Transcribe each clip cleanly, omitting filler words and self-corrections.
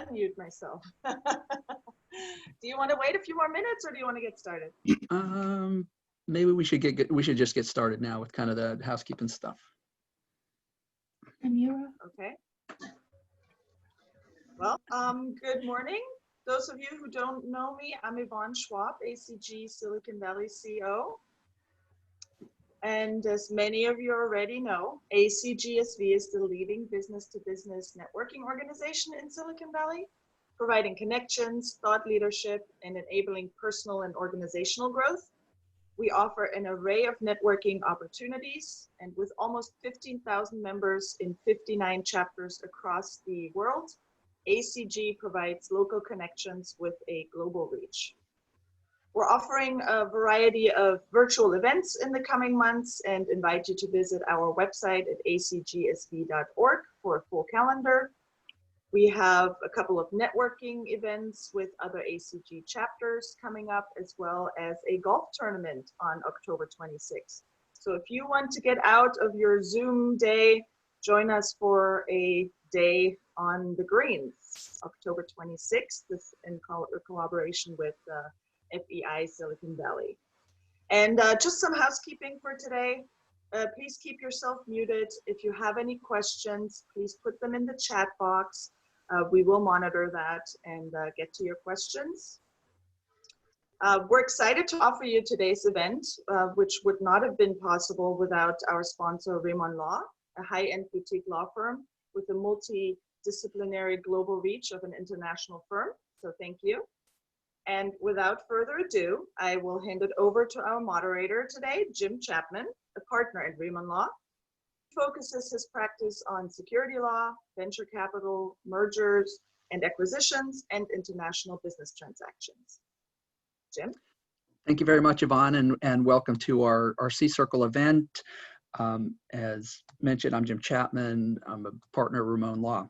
unmute myself. Do you want to wait a few more minutes or do you want to get started? Maybe we should just get started now with kind of the housekeeping stuff. Okay. Well, good morning. Those of you who don't know me, I'm Yvonne Schwab, ACG Silicon Valley CEO. And as many of you already know, ACGSV is the leading business-to-business networking organization in Silicon Valley, providing connections, thought leadership, and enabling personal and organizational growth. We offer an array of networking opportunities, and with almost 15,000 members in 59 chapters across the world, ACG provides local connections with a global reach. We're offering a variety of virtual events in the coming months and invite you to visit our website at acgsv.org for a full calendar. We have a couple of networking events with other ACG chapters coming up, as well as a golf tournament on October 26th. So if you want to get out of your Zoom day, join us for a day on the greens, October 26th, this in collaboration with FEI Silicon Valley. And just some housekeeping for today. Please keep yourself muted. If you have any questions, please put them in the chat box. We will monitor that and get to your questions. We're excited to offer you today's event, which would not have been possible without our sponsor, Raymond Law, a high-end boutique law firm with a multidisciplinary global reach of an international firm. So thank you. And without further ado, I will hand it over to our moderator today, Jim Chapman, a partner at Raymond Law. He focuses his practice on security law, venture capital, mergers and acquisitions, and international business transactions. Jim? Thank you very much, Yvonne, and welcome to our C-Circle event. As mentioned, I'm Jim Chapman. I'm a partner at Raymond Law.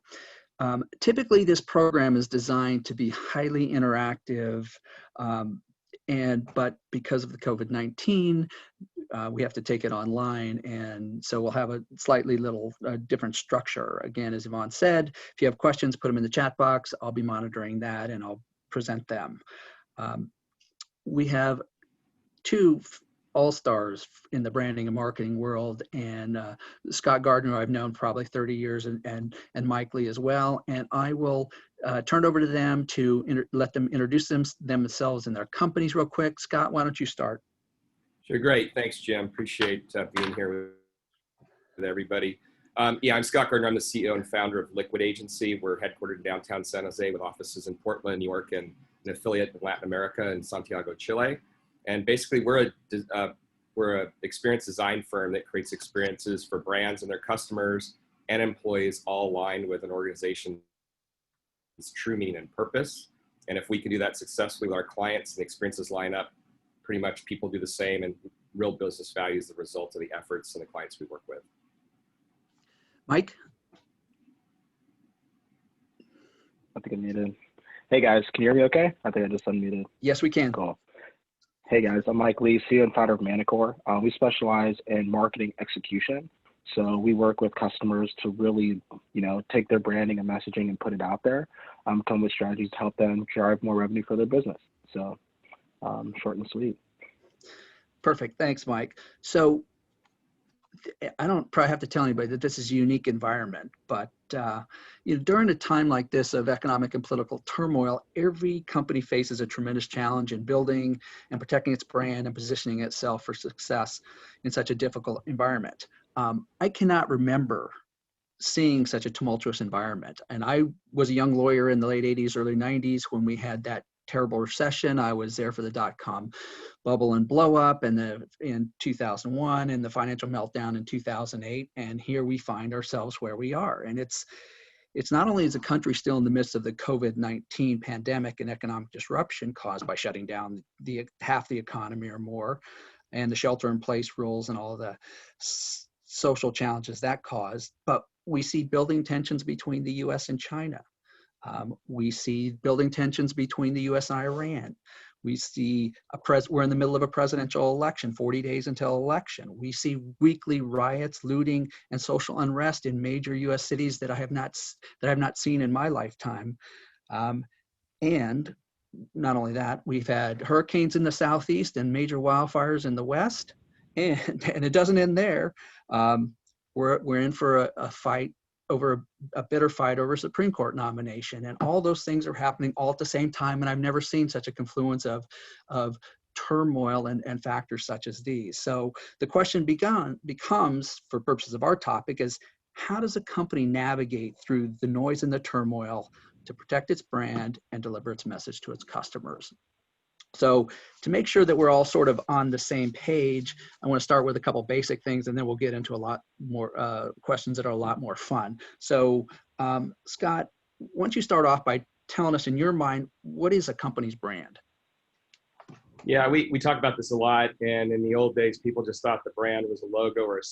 Typically, this program is designed to be highly interactive, but because of the COVID-19, we have to take it online, and so we'll have a slightly different structure. Again, as Yvonne said, if you have questions, put them in the chat box. I'll be monitoring that, and I'll present them. We have two all-stars in the branding and marketing world, and Scott Gardner I've known probably 30 years, and Mike Lee as well. And I will turn it over to them to let them introduce themselves and their companies real quick. Scott, why don't you start? Sure, great. Thanks, Jim. Appreciate being here with everybody. Yeah, I'm Scott Gardner. I'm the CEO and founder of Liquid Agency. We're headquartered in downtown San Jose with offices in Portland, New York, and an affiliate in Latin America in Santiago, Chile. And basically, we're a experience design firm that creates experiences for brands and their customers and employees, all aligned with an organization's true meaning and purpose. And if we can do that successfully with our clients and the experiences line up, pretty much people do the same, and real business value is the result of the efforts and the clients we work with. Mike? I think I'm muted. Hey guys, can you hear me okay? I think I just unmuted. Yes, we can. Cool. Hey guys, I'm Mike Lee, CEO and founder of Manicore. We specialize in marketing execution. So we work with customers to really, take their branding and messaging and put it out there, come with strategies to help them drive more revenue for their business. So short and sweet. Perfect. Thanks, Mike. So I don't probably have to tell anybody that this is a unique environment, but during a time like this of economic and political turmoil, every company faces a tremendous challenge in building and protecting its brand and positioning itself for success in such a difficult environment. I cannot remember seeing such a tumultuous environment. And I was a young lawyer in the late 80s, early 90s when we had that terrible recession. I was there for the dot-com bubble and blow up in 2001 and the financial meltdown in 2008. And here we find ourselves where we are. And it's not only is the country still in the midst of the COVID-19 pandemic and economic disruption caused by shutting down half the economy or more, and the shelter-in-place rules and all of the social challenges that caused, but we see building tensions between the U.S. and China. We see building tensions between the U.S. and Iran. We see we're in the middle of a presidential election, 40 days until election. We see weekly riots, looting, and social unrest in major U.S. cities that I have not seen in my lifetime. And not only that, we've had hurricanes in the southeast and major wildfires in the west, and it doesn't end there. We're in for a fight over a bitter fight over a Supreme Court nomination, and all those things are happening all at the same time. And I've never seen such a confluence of turmoil and factors such as these. So the question becomes, for purposes of our topic, is how does a company navigate through the noise and the turmoil to protect its brand and deliver its message to its customers? So to make sure that we're all sort of on the same page, I want to start with a couple basic things, and then we'll get into a lot more questions that are a lot more fun. So Scott, why don't you start off by telling us, in your mind, what is a company's brand? Yeah, we talk about this a lot, and in the old days, people just thought the brand was a logo or a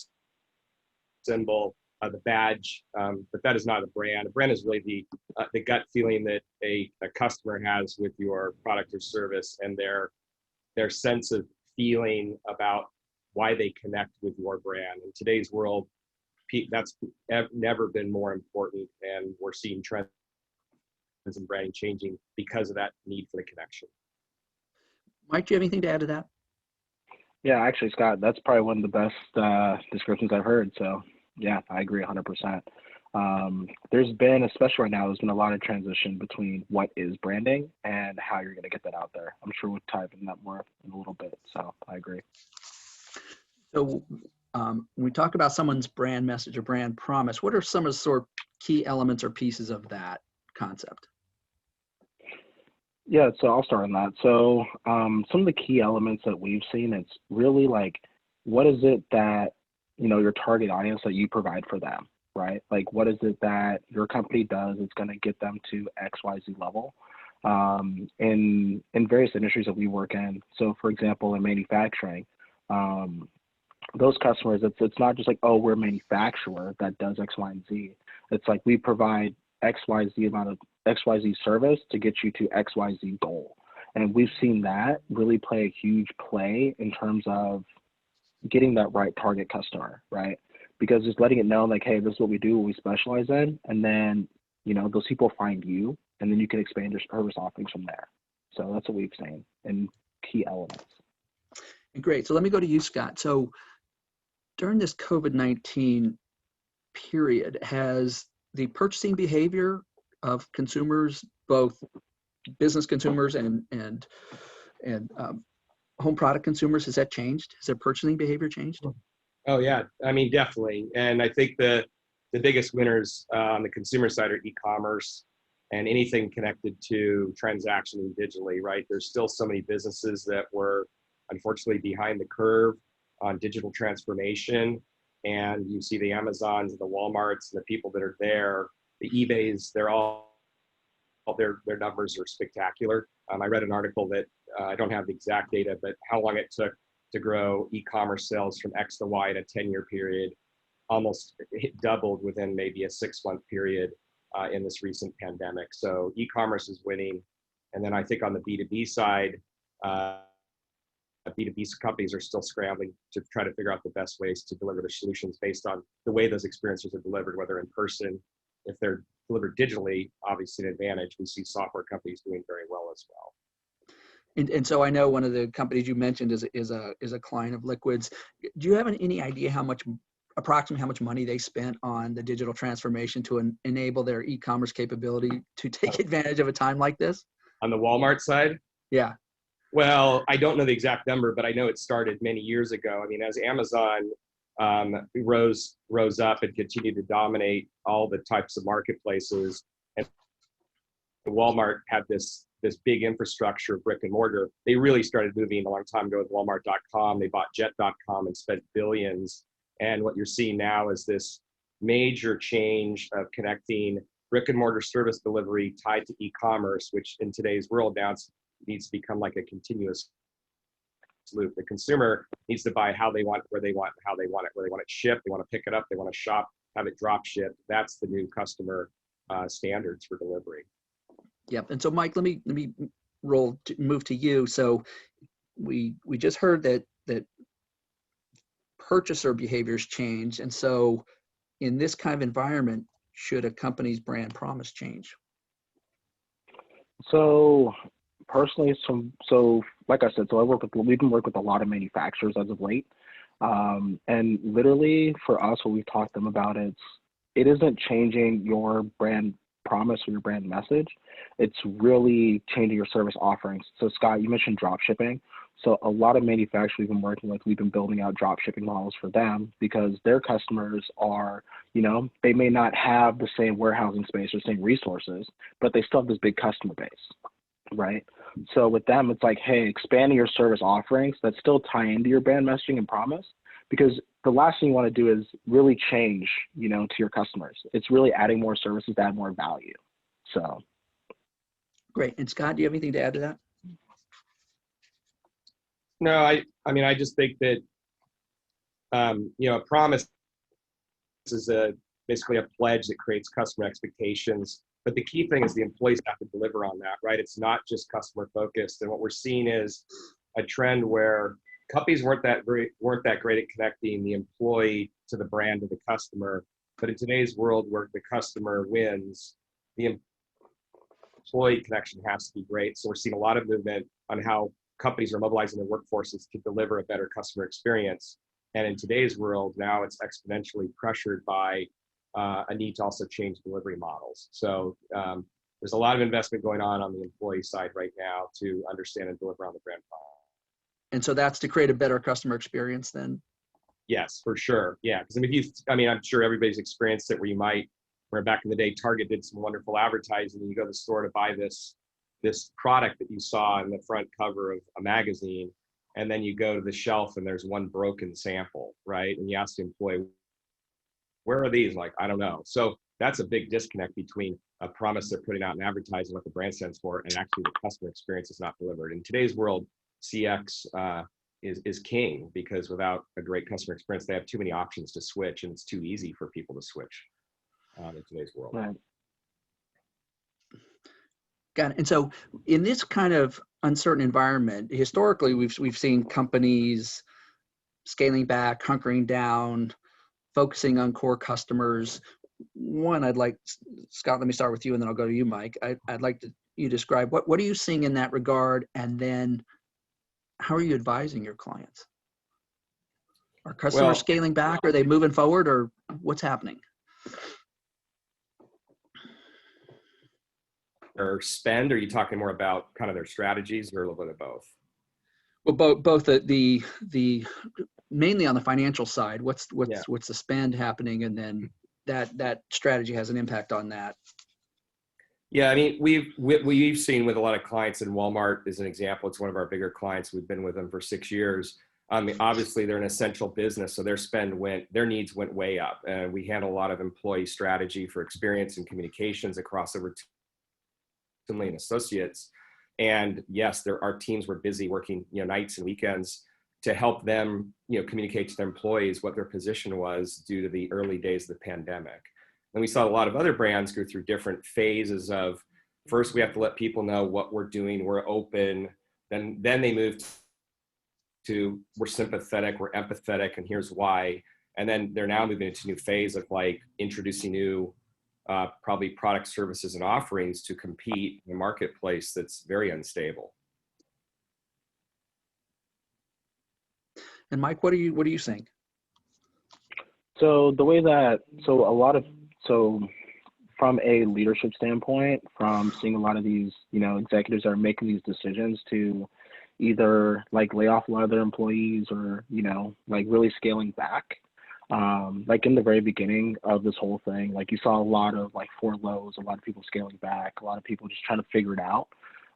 symbol, the badge, but that is not a brand. A brand is really the gut feeling that a customer has with your product or service, and their sense of feeling about why they connect with your brand. In today's world, that's never been more important, and we're seeing trends in branding changing because of that need for the connection. Mike, do you have anything to add to that? Yeah, actually, Scott, that's probably one of the best descriptions I've heard. So yeah, I agree 100%. There's been, especially right now, there's been a lot of transition between what is branding and how you're going to get that out there. I'm sure we'll dive into that more in a little bit. So I agree. So when we talk about someone's brand message or brand promise, what are some of the sort of key elements or pieces of that concept? Yeah, so I'll start on that. So some of the key elements that we've seen, it's really like, what is it that, your target audience that you provide for them, right? Like, what is it that your company does that's going to get them to XYZ level in various industries that we work in. So for example, in manufacturing, those customers, it's not just like, oh, we're a manufacturer that does X, Y, and Z. It's like we provide XYZ amount of XYZ service to get you to XYZ goal. And we've seen that really play a huge play in terms of getting that right target customer, right? Because just letting it know like, hey, this is what we do, what we specialize in. And then, those people find you, and then you can expand your service offerings from there. So that's what we've seen in key elements. Great. So let me go to you, Scott. So during this COVID-19 period, has the purchasing behavior of consumers, both business consumers and home product consumers, has that changed? Has their purchasing behavior changed? Oh yeah, I mean, definitely. And I think the biggest winners on the consumer side are e-commerce and anything connected to transactioning digitally, right? There's still so many businesses that were unfortunately behind the curve on digital transformation. And you see the Amazons and the Walmarts and the people that are there, the eBays, their numbers are spectacular. I read an article that I don't have the exact data, but how long it took to grow e-commerce sales from X to Y in a 10-year period, almost doubled within maybe a 6-month period in this recent pandemic. So e-commerce is winning. And then I think on the B2B side, B2B companies are still scrambling to try to figure out the best ways to deliver their solutions based on the way those experiences are delivered, whether in person. If they're delivered digitally, obviously an advantage. We see software companies doing very well as well. And so I know one of the companies you mentioned is a client of Liquid's. Do you have any idea approximately how much money they spent on the digital transformation to enable their e-commerce capability to take advantage of a time like this? On the Walmart side? Yeah. Well, I don't know the exact number, but I know it started many years ago. I mean, as Amazon rose up and continued to dominate all the types of marketplaces, and Walmart had this big infrastructure, brick and mortar. They really started moving a long time ago with Walmart.com. They bought Jet.com and spent billions. And what you're seeing now is this major change of connecting brick and mortar service delivery tied to e-commerce, which in today's world now needs to become like a continuous loop. The consumer needs to buy how they want, where they want, how they want it, where they want it shipped, they want to pick it up, they want to shop, have it drop shipped. That's the new customer standards for delivery. Yep. And so, Mike, let me move to you. So we just heard that purchaser behaviors change, and so in this kind of environment, should a company's brand promise change? So personally, so like I said, so we've been working with a lot of manufacturers as of late. And literally for us, what we've talked to them about is it isn't changing your brand promise or your brand message. It's really changing your service offerings. So Scott, you mentioned drop shipping. So a lot of manufacturers we've been working with, we've been building out drop shipping models for them because their customers are, they may not have the same warehousing space or same resources, but they still have this big customer base, right? So with them, it's like, hey, expanding your service offerings that still tie into your brand messaging and promise, because the last thing you want to do is really change, to your customers. It's really adding more services to add more value. So. Great. And Scott, do you have anything to add to that? No, I mean, I just think that, a promise is basically a pledge that creates customer expectations. But the key thing is the employees have to deliver on that, right? It's not just customer focused. And what we're seeing is a trend where companies weren't that great at connecting the employee to the brand of the customer. But in today's world where the customer wins, the employee connection has to be great. So we're seeing a lot of movement on how companies are mobilizing their workforces to deliver a better customer experience. And in today's world, now it's exponentially pressured by a need to also change delivery models. So there's a lot of investment going on the employee side right now to understand and deliver on the brand promise. And so that's to create a better customer experience then? Yes, for sure. Yeah, because I'm sure everybody's experienced it where back in the day, Target did some wonderful advertising and you go to the store to buy this product that you saw in the front cover of a magazine, and then you go to the shelf and there's one broken sample, right? And you ask the employee, where are these? Like, I don't know. So that's a big disconnect between a promise they're putting out in advertising, what the brand stands for, and actually the customer experience is not delivered. In today's world, CX is king, because without a great customer experience, they have too many options to switch, and it's too easy for people to switch in today's world. Right. Got it. And so in this kind of uncertain environment, historically, we've seen companies scaling back, hunkering down, focusing on core customers. One, I'd like, Scott, let me start with you and then I'll go to you, Mike. I'd like you describe what are you seeing in that regard? And then how are you advising your clients? Are customers scaling back? Are they moving forward, or what's happening? Or spend? Or are you talking more about kind of their strategies, or a little bit of both? Well, both the mainly on the financial side. What's the spend happening, and then that strategy has an impact on that. Yeah, I mean, we've seen with a lot of clients, and Walmart is an example. It's one of our bigger clients. We've been with them for 6 years. I mean, obviously they're an essential business, so their needs went way up. And we handle a lot of employee strategy for experience and communications across over 2 million associates. And yes, our teams were busy working, nights and weekends to help them, communicate to their employees what their position was due to the early days of the pandemic. And we saw a lot of other brands go through different phases of, first we have to let people know what we're doing, we're open. Then they moved to, we're sympathetic, we're empathetic, and here's why. And then they're now moving into a new phase of like introducing new probably product, services, and offerings to compete in a marketplace that's very unstable. And Mike, what are you saying? So from a leadership standpoint, from seeing a lot of these, executives are making these decisions to either like lay off a lot of their employees or, like really scaling back. Like in the very beginning of this whole thing, like you saw a lot of like furloughs, a lot of people scaling back, a lot of people just trying to figure it out.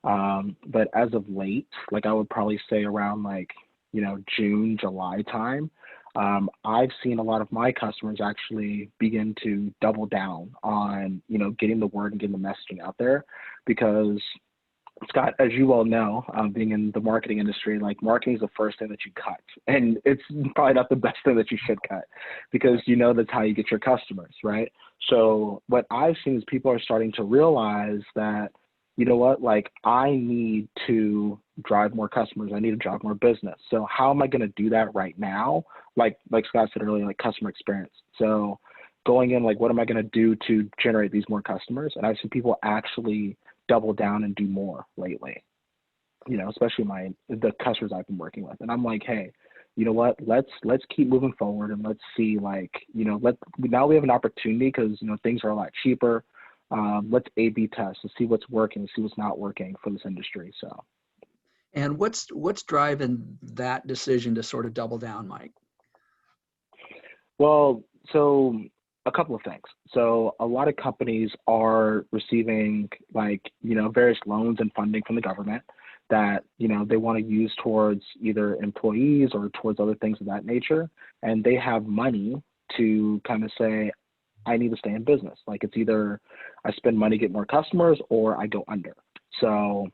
But as of late, like I would probably say around like, June, July time, I've seen a lot of my customers actually begin to double down on, getting the word and getting the messaging out there, because Scott, as you well know, being in the marketing industry, like marketing is the first thing that you cut, and it's probably not the best thing that you should cut, because that's how you get your customers, right? So what I've seen is people are starting to realize that, like I need to drive more customers, I need to drive more business. So how am I going to do that right now? Like Scott said earlier, like customer experience. So going in, like, what am I going to do to generate these more customers? And I've seen people actually double down and do more lately, especially the customers I've been working with. And I'm like, hey, you know what, let's keep moving forward, and let's see, now we have an opportunity because, things are a lot cheaper. Let's A/B test to see what's working, see what's not working for this industry. So. And what's driving that decision to sort of double down, Mike? Well, so a couple of things. So a lot of companies are receiving various loans and funding from the government that, they want to use towards either employees or towards other things of that nature. And they have money to kind of say, I need to stay in business. Like, it's either I spend money, get more customers, or I go under. So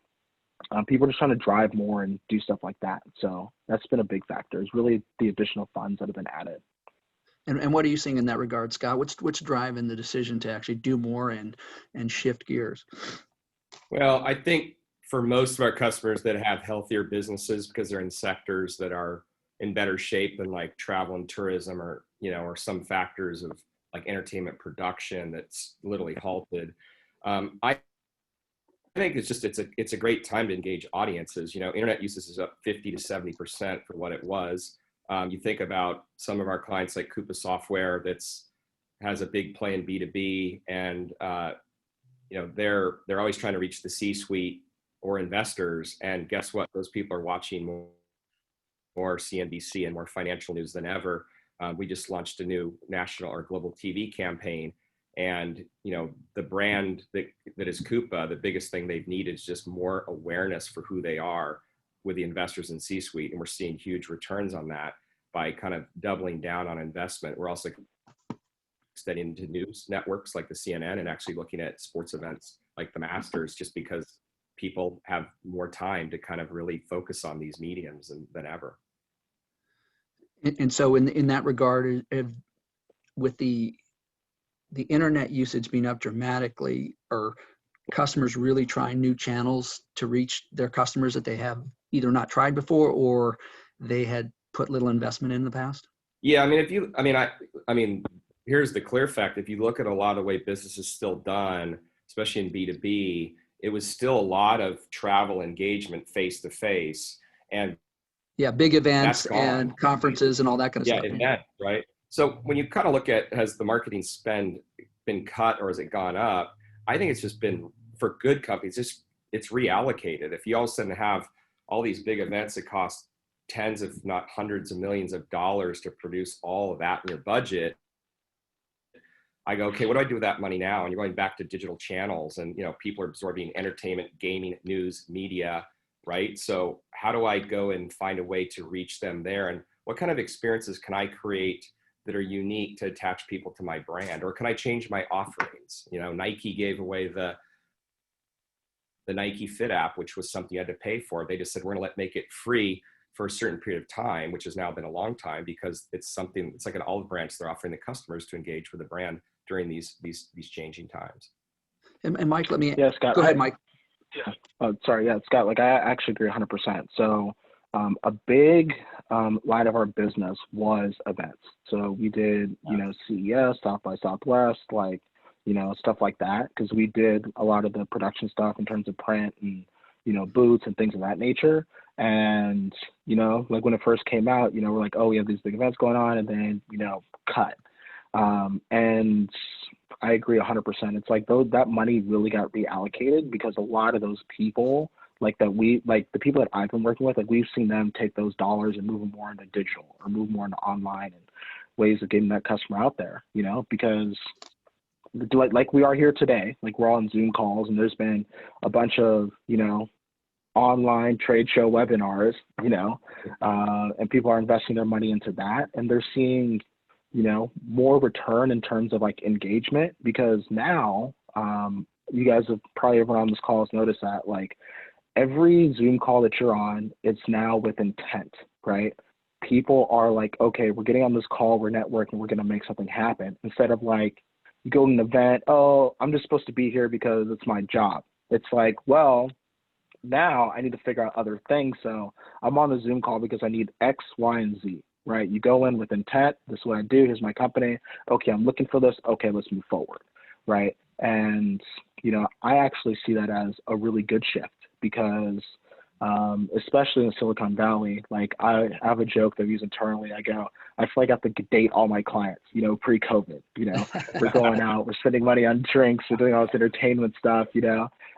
people are just trying to drive more and do stuff like that. So that's been a big factor, is really the additional funds that have been added. And what are you seeing in that regard, Scott? What's driving the decision to actually do more and shift gears? Well, I think for most of our customers that have healthier businesses, because they're in sectors that are in better shape than like travel and tourism, or some factors of like entertainment production that's literally halted. I think it's a great time to engage audiences. Internet usage is up 50 to 70% for what it was. You think about some of our clients like Coupa Software has a big play in B2B, and they're always trying to reach the C-suite or investors. And guess what? Those people are watching more CNBC and more financial news than ever. We just launched a new national or global TV campaign, and the brand that is Coupa, the biggest thing they've needed is just more awareness for who they are with the investors in C-suite, and we're seeing huge returns on that by kind of doubling down on investment. We're also studying into news networks like the CNN, and actually looking at sports events like the Masters, just because people have more time to kind of really focus on these mediums than ever. And so in that regard, with the internet usage being up dramatically, are customers really trying new channels to reach their customers that they have either not tried before or they had put little investment in the past? Yeah, here's the clear fact. If you look at a lot of the way business is still done, especially in B2B, it was still a lot of travel engagement face-to-face. And yeah, big events and conferences and all that kind of stuff. Yeah, event, right? So when you kind of look at, has the marketing spend been cut or has it gone up? I think it's just been, for good companies, it's reallocated. If you all of a sudden have all these big events that cost tens, if not hundreds of millions of dollars to produce all of that in your budget, I go, okay, what do I do with that money now? And you're going back to digital channels, and people are absorbing entertainment, gaming, news, media, right? So how do I go and find a way to reach them there? And what kind of experiences can I create that are unique to attach people to my brand? Or can I change my offerings? Nike gave away the Nike Fit app, which was something you had to pay for. They just said, we're gonna make it free for a certain period of time, which has now been a long time, because it's like an olive branch they're offering the customers to engage with the brand during these changing times. And Mike, let me, yeah, Scott, go ahead, Mike. Yeah. Sorry. Yeah, Scott, I actually agree 100%. So a big line of our business was events. So we did, CES, South by Southwest, stuff like that, because we did a lot of the production stuff in terms of print and, booths and things of that nature. And, when it first came out, we're like, oh, we have these big events going on, and then, cut. And I agree 100%. It's like that money really got reallocated, because a lot of those people the people that I've been working with, we've seen them take those dollars and move them more into digital or move more into online and ways of getting that customer out there, because like we are here today, we're all on Zoom calls, and there's been a bunch of, online trade show webinars, and people are investing their money into that, and they're seeing, more return in terms of engagement, because now you guys have probably, everyone on this call has noticed that every Zoom call that you're on, it's now with intent, right? People are like, okay, we're getting on this call, we're networking, we're going to make something happen, instead of you go to an event, oh, I'm just supposed to be here because it's my job. It's well, now I need to figure out other things. So I'm on the Zoom call because I need X, Y, and Z, right? You go in with intent. This is what I do. Here's my company. Okay, I'm looking for this. Okay, let's move forward, right? And I actually see that as a really good shift because especially in Silicon Valley, like I have a joke that I use internally. I go, I feel like I have to date all my clients, pre-COVID, we're going out, we're spending money on drinks, we're doing all this entertainment stuff,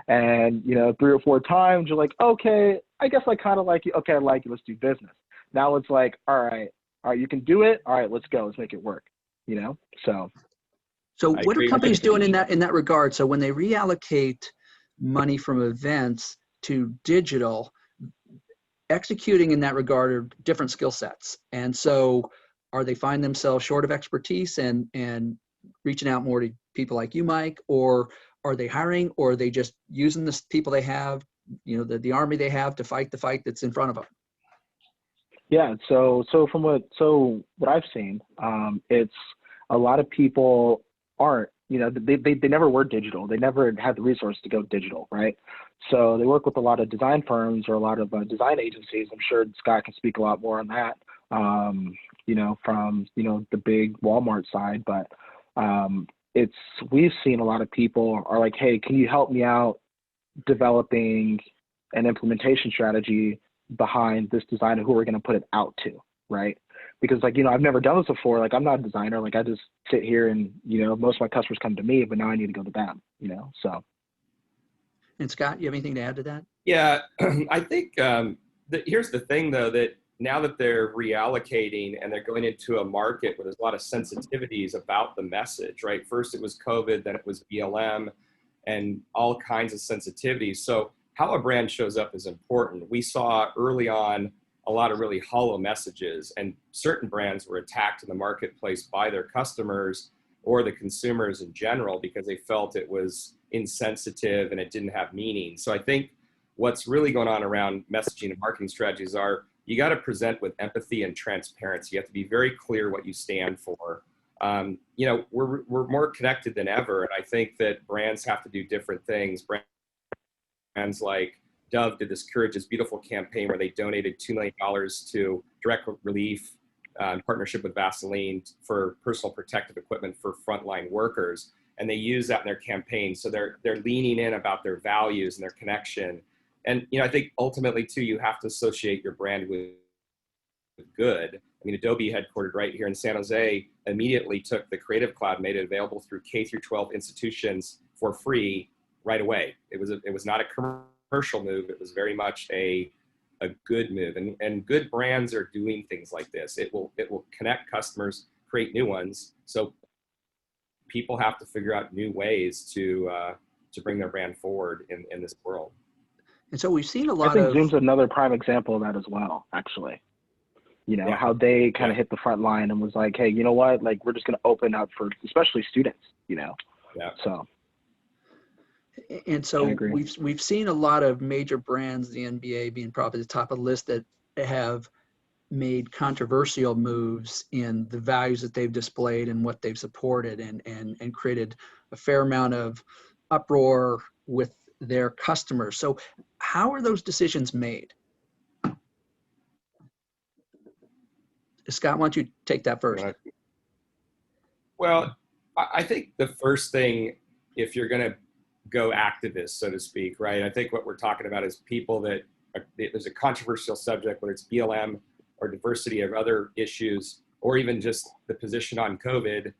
and, 3 or 4 times you're like, okay, I guess I kind of like you. Okay, I like you. Let's do business. Now it's like, all right, you can do it. All right, let's go. Let's make it work, So what are companies doing in that regard? So when they reallocate money from events to digital, executing in that regard are different skill sets. And so are they find themselves short of expertise and reaching out more to people like you, Mike, or are they hiring, or are they just using the people they have, the army they have to fight the fight that's in front of them? Yeah. So what I've seen, it's a lot of people aren't, they never were digital. They never had the resource to go digital, right? So they work with a lot of design firms or a lot of design agencies. I'm sure Scott can speak a lot more on that, from, the big Walmart side. But we've seen a lot of people are like, hey, can you help me out developing an implementation strategy behind this design and who we're going to put it out to, right? Because I've never done this before. Like, I'm not a designer. Like, I just sit here and, most of my customers come to me, but now I need to go to them, so. And Scott, you have anything to add to that? Yeah, I think here's the thing though, that now that they're reallocating and they're going into a market where there's a lot of sensitivities about the message, right? First it was COVID, then it was BLM and all kinds of sensitivities. So how a brand shows up is important. We saw early on a lot of really hollow messages, and certain brands were attacked in the marketplace by their customers or the consumers in general because they felt it was insensitive and it didn't have meaning. So I think what's really going on around messaging and marketing strategies are you got to present with empathy and transparency. You have to be very clear what you stand for. We're more connected than ever, and I think that brands have to do different things. Brands like Dove did this Courage is Beautiful campaign where they donated $2 million to direct relief in partnership with Vaseline for personal protective equipment for frontline workers. And they use that in their campaign. So they're leaning in about their values and their connection. And, I think ultimately too, you have to associate your brand with good. I mean, Adobe, headquartered right here in San Jose, immediately took the Creative Cloud, made it available through K through 12 institutions for free right away. It was not a commercial move. It was very much a good move, and good brands are doing things like this. It will connect customers, create new ones. So people have to figure out new ways to bring their brand forward in this world. And so we've seen a lot I think of Zoom's another prime example of that as well, actually. How they kind of hit the front line and was like, hey, you know what? Like, we're just going to open up for especially students, Yeah. So. And so we've seen a lot of major brands, the NBA being probably the top of the list, that have made controversial moves in the values that they've displayed and what they've supported, and created a fair amount of uproar with their customers. So how are those decisions made? Scott, why don't you take that first? Well, I think the first thing, if you're going to go activist, so to speak, right? I think what we're talking about is people that there's a controversial subject, whether it's BLM or diversity of other issues, or even just the position on COVID.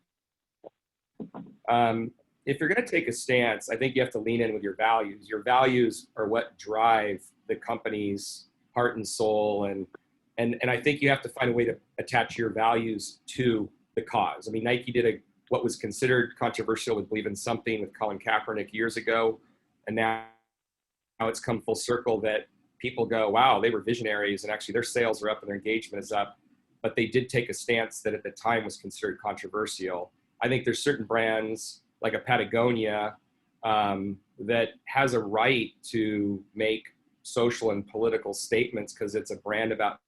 If you're going to take a stance, I think you have to lean in with your values. Your values are what drive the company's heart and soul, and I think you have to find a way to attach your values to the cause. I mean, Nike did what was considered controversial with Believe in Something with Colin Kaepernick years ago. And now it's come full circle that people go, wow, they were visionaries, and actually their sales are up and their engagement is up. But they did take a stance that at the time was considered controversial. I think there's certain brands like a Patagonia that has a right to make social and political statements because it's a brand about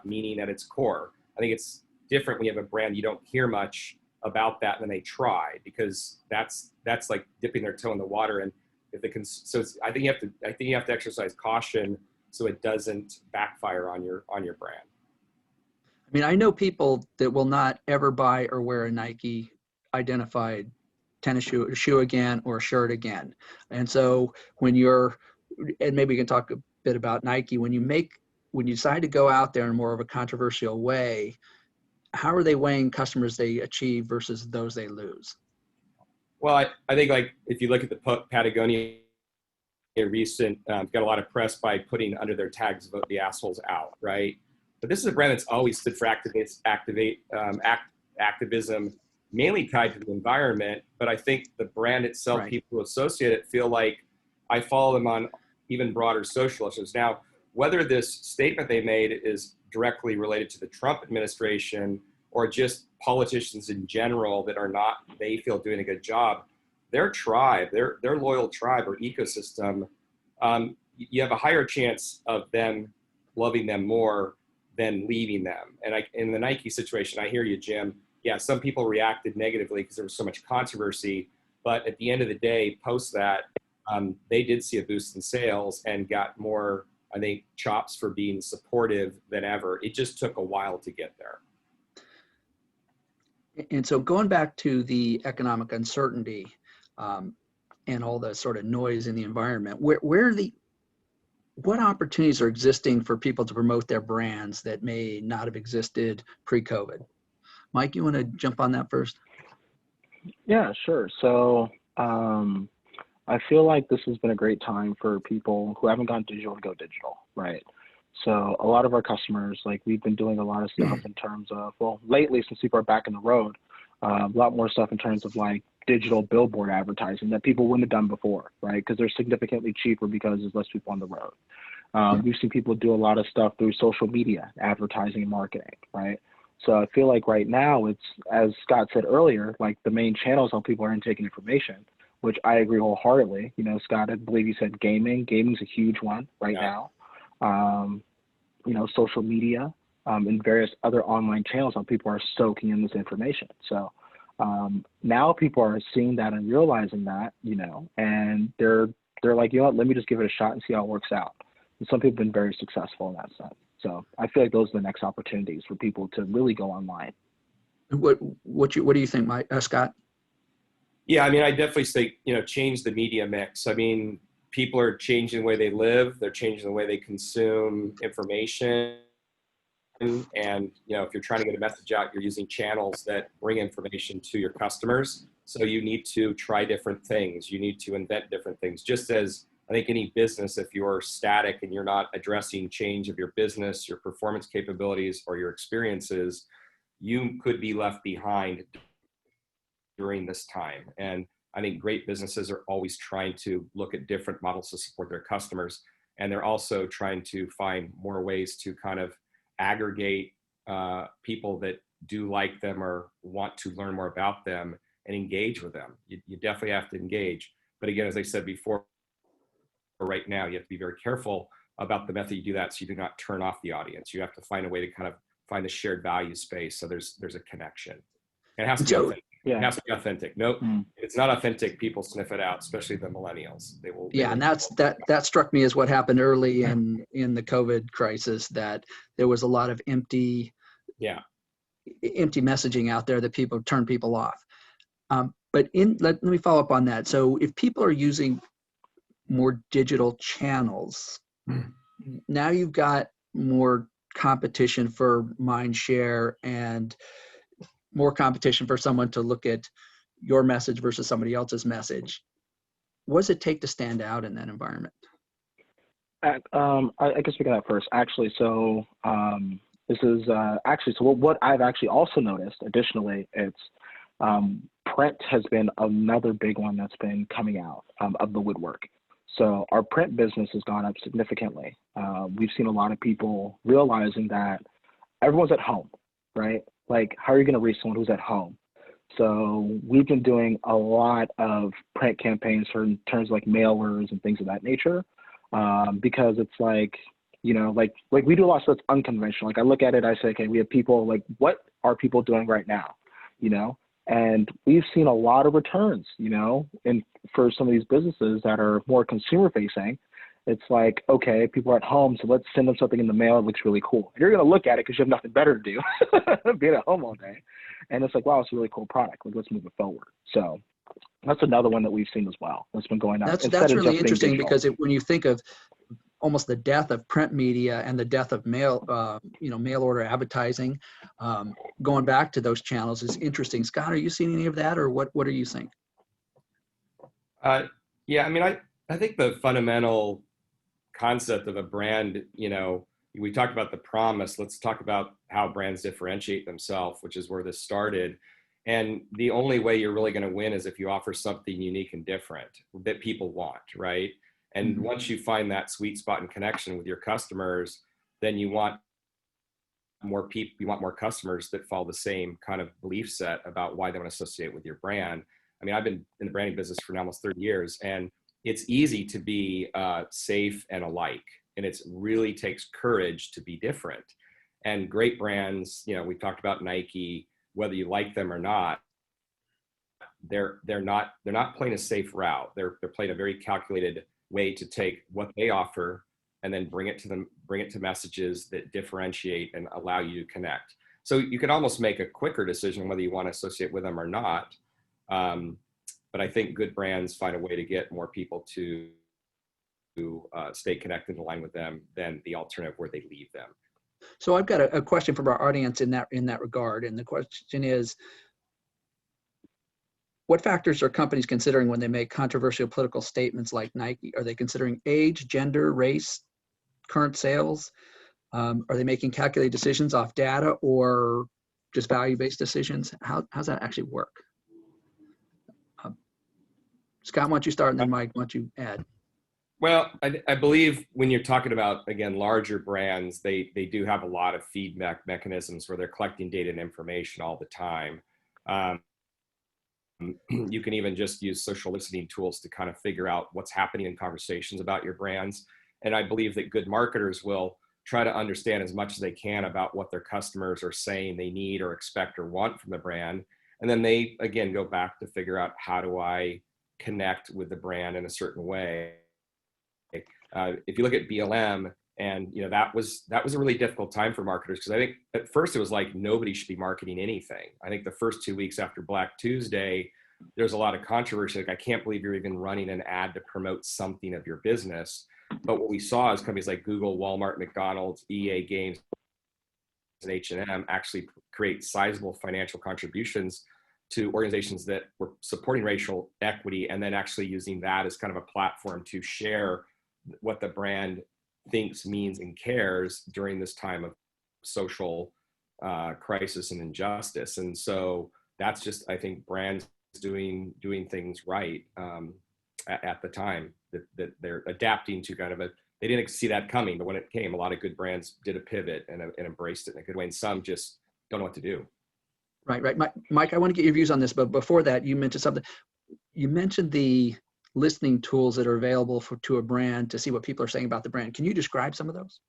meaning at its core. I think it's different when you have a brand you don't hear much about that, and they try, because that's like dipping their toe in the water. And if they can, I think you have to exercise caution so it doesn't backfire on your brand. I mean, I know people that will not ever buy or wear a Nike identified tennis shoe again or a shirt again. And so and maybe we can talk a bit about Nike, when you decide to go out there in more of a controversial way, how are they weighing customers they achieve versus those they lose? Well, I think like if you look at the Patagonia recent, got a lot of press by putting under their tags "Vote the Assholes Out," right? But this is a brand that's always stood for activism, mainly tied to the environment. But I think the brand itself, Right. people who associate it feel like I follow them on even broader social issues. Now, whether this statement they made is directly related to the Trump administration or just politicians in general that are not, they feel, doing a good job, their tribe, their loyal tribe or ecosystem, you have a higher chance of them loving them more than leaving them. And in the Nike situation, I hear you, Jim. Yeah, some people reacted negatively because there was so much controversy, but at the end of the day, post that, they did see a boost in sales and got more, I think, chops for being supportive than ever. It just took a while to get there. And so going back to the economic uncertainty and all the sort of noise in the environment, what opportunities are existing for people to promote their brands that may not have existed pre-COVID? Mike, you want to jump on that first? Yeah, sure. So I feel like this has been a great time for people who haven't gone digital to go digital, right? So a lot of our customers, like we've been doing a lot of stuff in terms of, well, lately since people are back on the road, a lot more stuff in terms of like digital billboard advertising that people wouldn't have done before, right? Because they're significantly cheaper because there's less people on the road. We've seen people do a lot of stuff through social media, advertising and marketing, right? So I feel like right now it's, as Scott said earlier, like the main channels how people are intaking information, which I agree wholeheartedly. You know, Scott, I believe you said gaming. Gaming's a huge one right now. You know, social media and various other online channels how people are soaking in this information. So now people are seeing that and realizing that, you know, and they're like, you know what, let me just give it a shot and see how it works out. And some people have been very successful in that sense. So I feel like those are the next opportunities for people to really go online. What do you think, Mike, Scott? Yeah, I mean, I definitely say, you know, change the media mix. I mean, people are changing the way they live. They're changing the way they consume information. And, you know, if you're trying to get a message out, you're using channels that bring information to your customers. So you need to try different things. You need to invent different things. Just as I think any business, if you're static and you're not addressing change of your business, your performance capabilities, or your experiences, you could be left behind during this time. And I think great businesses are always trying to look at different models to support their customers. And they're also trying to find more ways to kind of aggregate people that do like them or want to learn more about them and engage with them. You definitely have to engage. But again, as I said before, right now, you have to be very careful about the method you do that so you do not turn off the audience. You have to find a way to kind of find the shared value space so there's a connection. And it has to be authentic. Yeah. It has to be authentic. No, if it's not authentic, people sniff it out, especially the millennials. They will. Yeah, and that struck me as what happened early in the COVID crisis, that there was a lot of empty messaging out there that people turned people off. But let me follow up on that. So if people are using more digital channels, now you've got more competition for mind share and more competition for someone to look at your message versus somebody else's message. What does it take to stand out in that environment? I guess we got that first. Actually, so this is what I've actually also noticed. Additionally, it's print has been another big one that's been coming out of the woodwork. So our print business has gone up significantly. We've seen a lot of people realizing that everyone's at home, right? Like, how are you going to reach someone who's at home? So we've been doing a lot of print campaigns in terms of like mailers and things of that nature, because it's like, you know, like we do a lot of stuff that's unconventional. Like I look at it, I say, okay, we have people, like, what are people doing right now? You know, and we've seen a lot of returns, you know, and for some of these businesses that are more consumer facing, it's like, okay, people are at home, so let's send them something in the mail. It looks really cool. And you're going to look at it because you have nothing better to do, being at home all day. And it's like, wow, it's a really cool product. Like, let's move it forward. So That's another one that we've seen as well. That's been going on. That's instead of really just being interesting digital. because when you think of almost the death of print media and the death of mail order advertising, going back to those channels is interesting. Scott, are you seeing any of that, or what do you think? Yeah, I mean, I think the fundamental concept of a brand, we talked about the promise. Let's talk about how brands differentiate themselves, which is where this started. And the only way you're really going to win is if you offer something unique and different that people want, right? And once you find that sweet spot and connection with your customers, then you want more people, you want more customers that follow the same kind of belief set about why they want to associate with your brand. I mean, I've been in the branding business for almost 30 years, and it's easy to be safe and alike. And it really takes courage to be different. And great brands, we talked about Nike, whether you like them or not, they're not playing a safe route. They're playing a very calculated way to take what they offer and then bring it to messages that differentiate and allow you to connect. So you can almost make a quicker decision whether you want to associate with them or not. But I think good brands find a way to get more people to stay connected and align with them than the alternative where they leave them. So I've got a question from our audience in that regard, and the question is, what factors are companies considering when they make controversial political statements like Nike? Are they considering age, gender, race, current sales? Are they making calculated decisions off data or just value-based decisions? How's that actually work? Scott, why don't you start, and then Mike, why don't you add? Well, I believe when you're talking about, again, larger brands, they do have a lot of feedback mechanisms where they're collecting data and information all the time. You can even just use social listening tools to kind of figure out what's happening in conversations about your brands. And I believe that good marketers will try to understand as much as they can about what their customers are saying they need or expect or want from the brand. And then they, again, go back to figure out, how do I connect with the brand in a certain way? If you look at BLM, and that was a really difficult time for marketers, because I think at first it was like nobody should be marketing anything. I think the first 2 weeks after Black Tuesday, there's a lot of controversy. Like, I can't believe you're even running an ad to promote something of your business. But what we saw is companies like Google, Walmart, McDonald's, EA Games, and H&M actually create sizable financial contributions to organizations that were supporting racial equity, and then actually using that as kind of a platform to share what the brand thinks, means, and cares during this time of social crisis and injustice. And so that's just, I think, brands doing things right at the time, that they're adapting to kind of they didn't see that coming, but when it came, a lot of good brands did a pivot and embraced it in a good way, and some just don't know what to do. Right. Mike, I want to get your views on this, but before that, you mentioned something. You mentioned the listening tools that are available to a brand to see what people are saying about the brand. Can you describe some of those?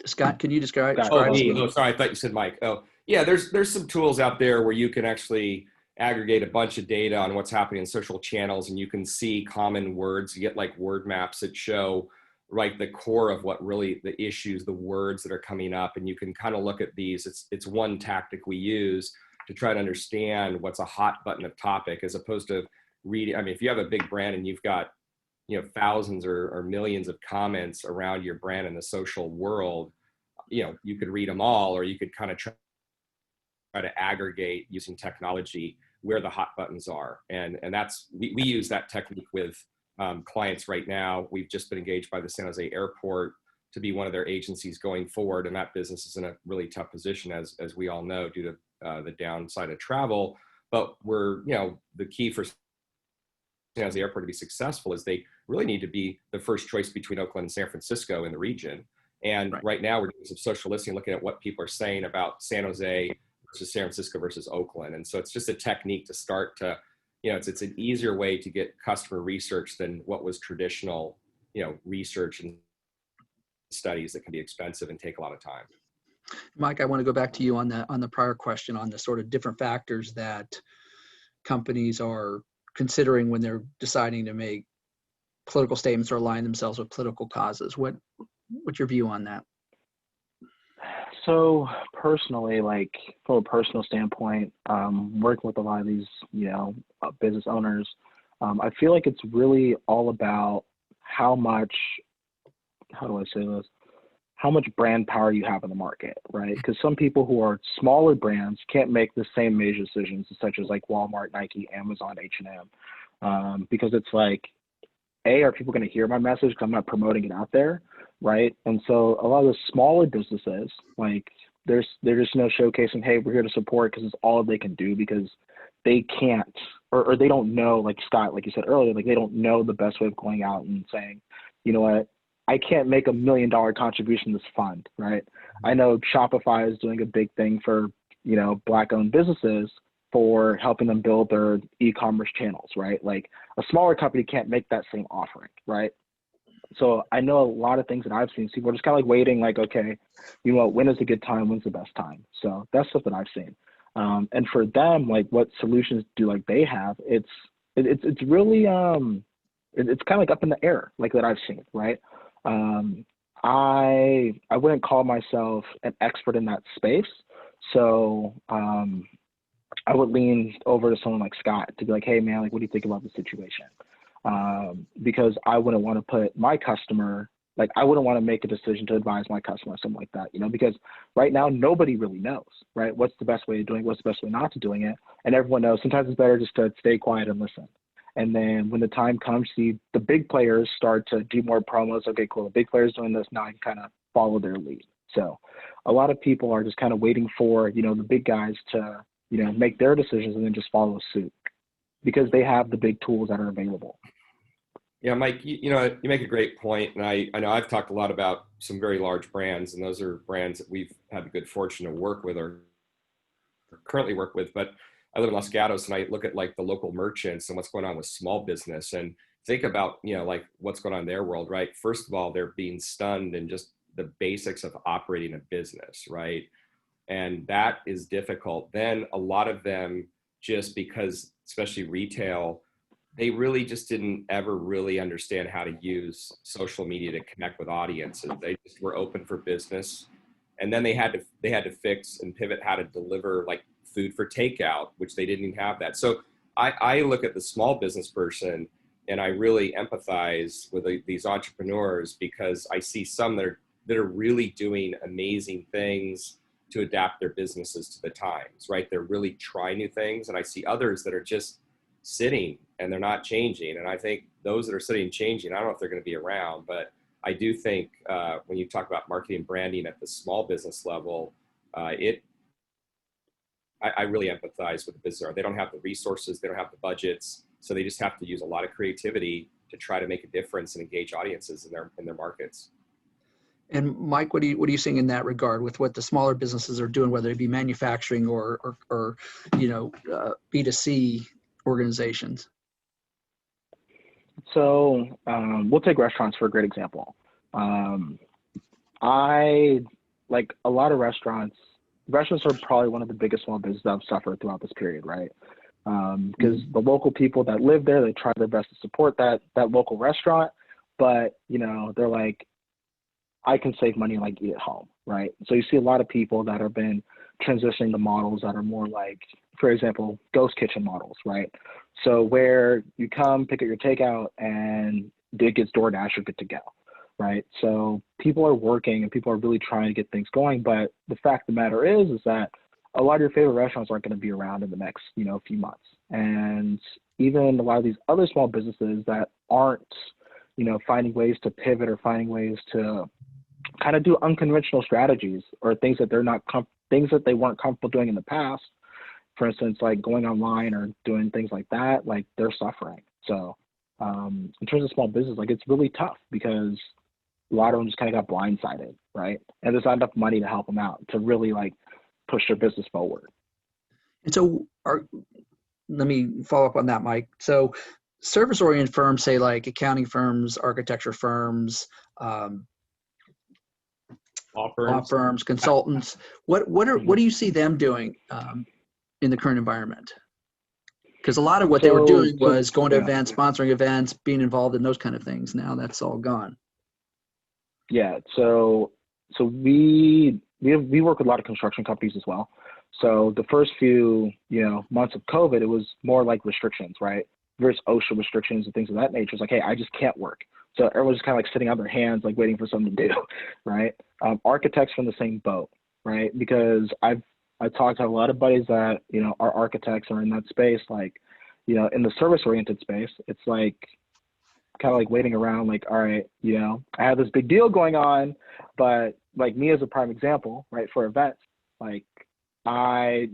Scott, can you describe? Sorry, I thought you said Mike. Oh, yeah, there's some tools out there where you can actually aggregate a bunch of data on what's happening in social channels, and you can see common words. You get like word maps that show the core of what really the issues, the words that are coming up, and you can kind of look at these. It's one tactic we use to try to understand what's a hot button of topic, as opposed to reading. I mean, if you have a big brand and you've got thousands or millions of comments around your brand in the social world, you could read them all, or you could kind of try to aggregate using technology where the hot buttons are. And that's, we use that technique with clients right now. We've just been engaged by the San Jose Airport to be one of their agencies going forward. And that business is in a really tough position, as we all know, due to the downside of travel. But we're, the key for San Jose Airport to be successful is they really need to be the first choice between Oakland and San Francisco in the region. And right now we're doing some social listening, looking at what people are saying about San Jose versus San Francisco versus Oakland. And so it's just a technique to start to, it's an easier way to get customer research than what was traditional, research and studies that can be expensive and take a lot of time. Mike, I want to go back to you on the prior question on the sort of different factors that companies are considering when they're deciding to make political statements or align themselves with political causes. What's your view on that? So personally, like from a personal standpoint, working with a lot of these, business owners, I feel like it's really all about how much, how do I say this? How much brand power you have in the market, right? Because some people who are smaller brands can't make the same major decisions, such as like Walmart, Nike, Amazon, H&M, because it's like, A, are people going to hear my message because I'm not promoting it out there, right? And so a lot of the smaller businesses, like they're just showcasing, hey, we're here to support because it's all they can do because they can't or they don't know, like Scott, like you said earlier, like they don't know the best way of going out and saying, you know what, I can't make $1 million contribution to this fund, right? I know Shopify is doing a big thing for, Black-owned businesses for helping them build their e-commerce channels, right? Like a smaller company can't make that same offering, right? So I know a lot of things that I've seen. People are just kind of like waiting, like, okay, you know what, when is a good time? When's the best time? So that's stuff that I've seen. And for them, like what solutions do like they have? It's really it's kind of like up in the air, like that I've seen, right? I wouldn't call myself an expert in that space, so I would lean over to someone like Scott to be like, hey man, like what do you think about the situation? Because I wouldn't want to put my customer, like I wouldn't want to make a decision to advise my customer or something like that, because right now nobody really knows, right? What's the best way of doing it? What's the best way not to doing it? And everyone knows sometimes it's better just to stay quiet and listen. And then when the time comes, see the big players start to do more promos. Okay, cool. The big players doing this, now I can kind of follow their lead. So a lot of people are just kind of waiting for, the big guys to, make their decisions and then just follow suit because they have the big tools that are available. Yeah, Mike, you make a great point. And I know I've talked a lot about some very large brands, and those are brands that we've had the good fortune to work with or currently work with. But I live in Los Gatos and I look at like the local merchants and what's going on with small business and think about, like what's going on in their world, right? First of all, they're being stunned in just the basics of operating a business, right? And that is difficult. Then a lot of them, just because, especially retail, they really just didn't ever really understand how to use social media to connect with audiences. They just were open for business. And then they had to fix and pivot how to deliver like food for takeout, which they didn't even have that. So I look at the small business person and I really empathize with these entrepreneurs because I see some that are really doing amazing things to adapt their businesses to the times, right? They're really trying new things. And I see others that are just sitting and they're not changing. And I think those that are sitting and changing, I don't know if they're going to be around, but I do think when you talk about marketing and branding at the small business level, I really empathize with the business owner. They don't have the resources, they don't have the budgets, so they just have to use a lot of creativity to try to make a difference and engage audiences in their markets. And Mike, what are you seeing in that regard with what the smaller businesses are doing, whether it be manufacturing or B2C organizations? So we'll take restaurants for a great example. I like a lot of restaurants are probably one of the biggest small businesses that have suffered throughout this period, right? Because the local people that live there, they try their best to support that local restaurant, but they're like, I can save money and like eat at home, right? So you see a lot of people that have been transitioning to models that are more like, for example, ghost kitchen models, right? So where you come, pick up your takeout, and it gets DoorDash, you're good to go, right? So people are working and people are really trying to get things going, but the fact of the matter is that a lot of your favorite restaurants aren't going to be around in the next, few months. And even a lot of these other small businesses that aren't, finding ways to pivot or finding ways to kind of do unconventional strategies or things that things that they weren't comfortable doing in the past. For instance, like going online or doing things like that, like they're suffering. So in terms of small business, like it's really tough because a lot of them just kind of got blindsided, right? And there's not enough money to help them out to really like push their business forward. And so let me follow up on that, Mike. So service-oriented firms, say like accounting firms, architecture firms, law firms, consultants, what do you see them doing in the current environment? Because a lot of what they were doing was going to events, sponsoring events, being involved in those kind of things. Now that's all gone. Yeah. So we we work with a lot of construction companies as well. So the first few, months of COVID, it was more like restrictions, right? Various OSHA restrictions and things of that nature. It's like, hey, I just can't work. So everyone's just kind of like sitting on their hands, like waiting for something to do, right? Architects from the same boat, right? Because I talked to a lot of buddies that, are architects or in that space, like, in the service-oriented space, it's like kind of like waiting around, like, all right, I have this big deal going on, but like me as a prime example, right, for events, like I,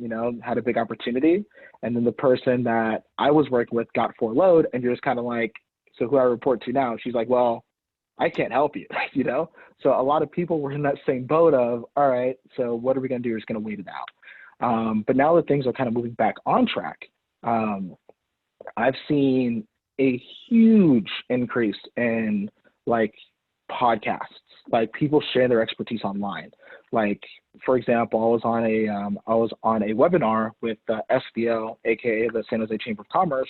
had a big opportunity, and then the person that I was working with got furloughed, and you're just kind of like, so who I report to now? She's like, well, I can't help you, So a lot of people were in that same boat of, all right, so what are we going to do? We're just going to wait it out. But now that things are kind of moving back on track, I've seen a huge increase in like podcasts, like people sharing their expertise online. Like, for example, I was on a webinar with SBO, aka the San Jose Chamber of Commerce,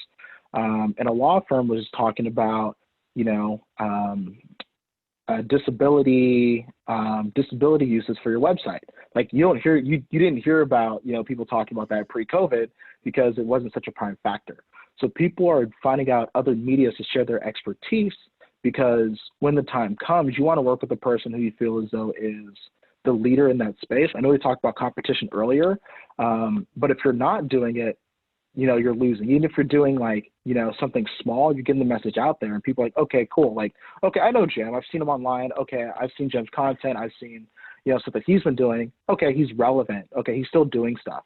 and a law firm was talking about, disability uses for your website. Like you didn't hear about, people talking about that pre-COVID because it wasn't such a prime factor. So people are finding out other media to share their expertise, because when the time comes, you want to work with the person who you feel as though is the leader in that space. I know we talked about competition earlier, but if you're not doing it, you're losing. Even if you're doing like, something small, you're getting the message out there and people are like, okay, cool. Like, okay, I know Jim. I've seen him online. Okay, I've seen Jim's content. I've seen, stuff that he's been doing. Okay, he's relevant. Okay, he's still doing stuff,